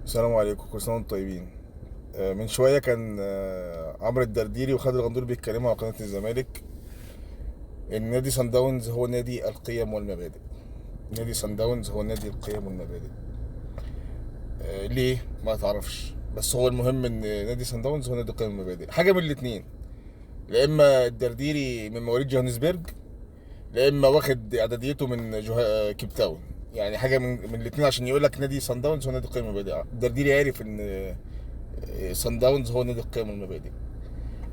السلام عليكم، كل سنه وانتم طيبين. من شويه كان عمرو الدرديري وخالد الغندور بيتكلموا على قناه الزمالك ان نادي سان داونز هو نادي القيم والمبادئ. نادي سان داونز هو نادي القيم والمبادئ. ليه ما تعرفش، بس هو المهم ان نادي سان داونز هو نادي القيم والمبادئ. حاجه من الاثنين، لا اما الدرديري من مواليد جوهانسبرج، لا اما واخد اعداديته من كيب تاون. يعني حاجه من الاثنين عشان يقول لك نادي سان داونز هو نادي القيم والمبادئ. الدرديري عارف ان سان داونز هو نادي القيم والمبادئ.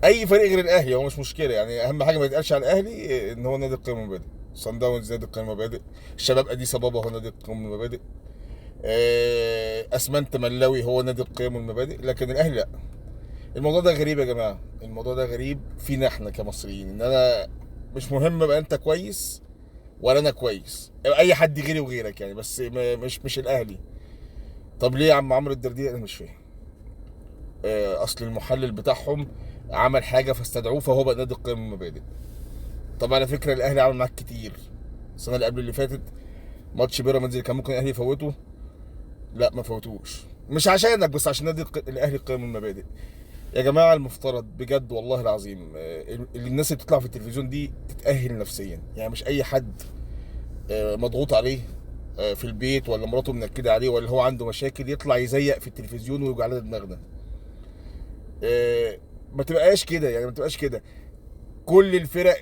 اي فريق غير الاهلي هو مش مشكله، يعني اهم حاجه ما يتقالش على الاهلي ان هو نادي القيم والمبادئ. سان داونز نادي القيم والمبادئ، الشباب اديس ابابا هو نادي القيم والمبادئ، اسمنت ملاوي هو نادي القيم والمبادئ، لكن الاهلي لا. الموضوع ده غريب يا جماعه، الموضوع ده غريب فينا احنا كمصريين، ان انا مش مهم بقى انت كويس ولا انا كويس، اي حد غيري وغيرك يعني، بس مش الاهلي. طب ليه يا عم عمرو الدردير؟ انا مش فاهم. اصل المحلل بتاعهم عمل حاجه فاستدعوه فهو بقى نادي القيم والمبادئ. طب على فكره الاهلي عمل معاك كتير. السنه اللي قبل اللي فاتت ماتش بيراميدز اللي كان ممكن الاهلي يفوته، لا ما فوتوش، مش عشانك بس عشان الاهلي القيم والمبادئ. يا جماعه المفترض بجد والله العظيم الناس اللي بتطلع في التلفزيون دي تتاهل نفسيا، يعني مش اي حد مضغوط عليه في البيت، ولا مراته منكده عليه، ولا هو عنده مشاكل يطلع يزيق في التلفزيون ويوجع لنا دماغنا. ما تبقاش كده، يعني ما تبقاش كده. كل الفرق،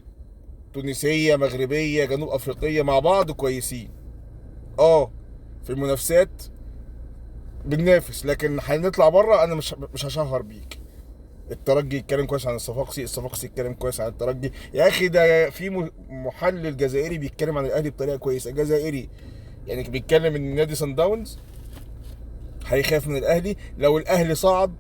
تونسيه مغربيه جنوب افريقيه، مع بعض كويسين. اه، في المنافسات بننافس، لكن هنطلع بره انا مش هشهر بيك. الترجي يتكلم كويس عن الصفاقسي، الصفاقسي يتكلم كويس عن الترجي. يا اخي ده في محلل جزائري بيتكلم عن الاهلي بطريقه كويسه، جزائري يعني، بيتكلم ان نادي سان داونز هيخاف من الاهلي لو الاهلي صعد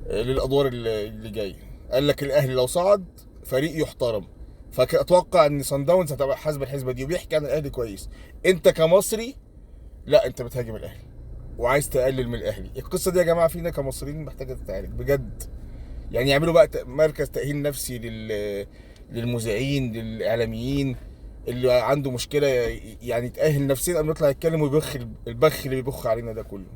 للادوار اللي جايه. قال لك الاهلي لو صعد فريق يحترم، فاتوقع ان سان داونز هتبقى حاسب الحسبه دي، وبيحكي عن الاهلي كويس. انت كمصري لا، انت بتهاجم الاهلي وعايز تقلل من الاهلي. القصه دي يا جماعه فينا كمصريين محتاجه تتعالج بجد. يعني يعملوا بقى مركز تاهيل نفسي للمذيعين، للاعلاميين اللي عنده مشكله، يعني يتاهل نفسيا قبل ما يطلع يتكلم ويبخ البخ اللي بيبخ علينا ده كله.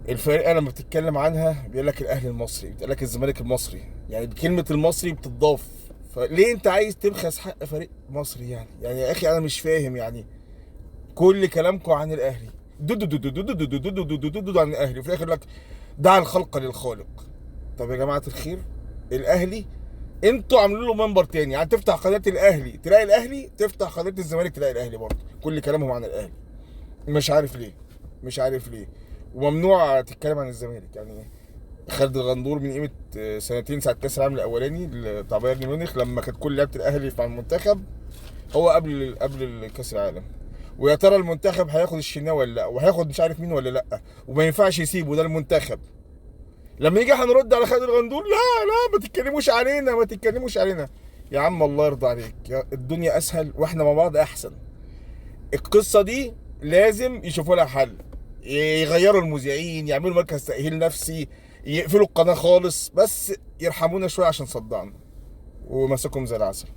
الفرقه لما بتتكلم عنها بيقول لك الاهلي المصري، بتقول لك الزمالك المصري، يعني بكلمه المصري بتضاف. فليه انت عايز تبخس حق فريق مصري؟ يعني يا اخي انا مش فاهم. يعني كل كلامكم عن الاهلي دو دو دو دو دو دو دو دو دو دو دو دو عن الاهلي، وفي الاخر لك دع الخلق للخالق. طب يا جماعه الخير، الاهلي انتوا عاملين له منبر تاني، يعني تفتح قناه الاهلي تلاقي الاهلي، تفتح قناه الزمالك تلاقي الاهلي برضه، كل كلامهم عن الاهلي. مش عارف ليه، مش عارف ليه. وممنوع تتكلم عن الزمالك. يعني خالد الغندور من قيمه سنتين ساعه كاس العالم الاولاني بتاع بايرن ميونخ، لما كانت كل لعيبه الاهلي مع المنتخب، هو قبل كاس العالم، ويا ترى المنتخب هياخد الشناوي ولا لا، وهياخد مش عارف مين ولا لا، وما ينفعش يسيبه ده المنتخب. لما يجي هنرد على خالد الغندور، لا لا ما تتكلموش علينا، ما تتكلموش علينا. يا عم الله يرضى عليك، الدنيا اسهل واحنا مع بعض احسن. القصه دي لازم يشوفوا لها حل، يغيروا المذيعين، يعملوا مركز تاهيل نفسي، يقفلوا القناه خالص، بس يرحمونا شويه عشان صدعنا. ومساكم زي العسل.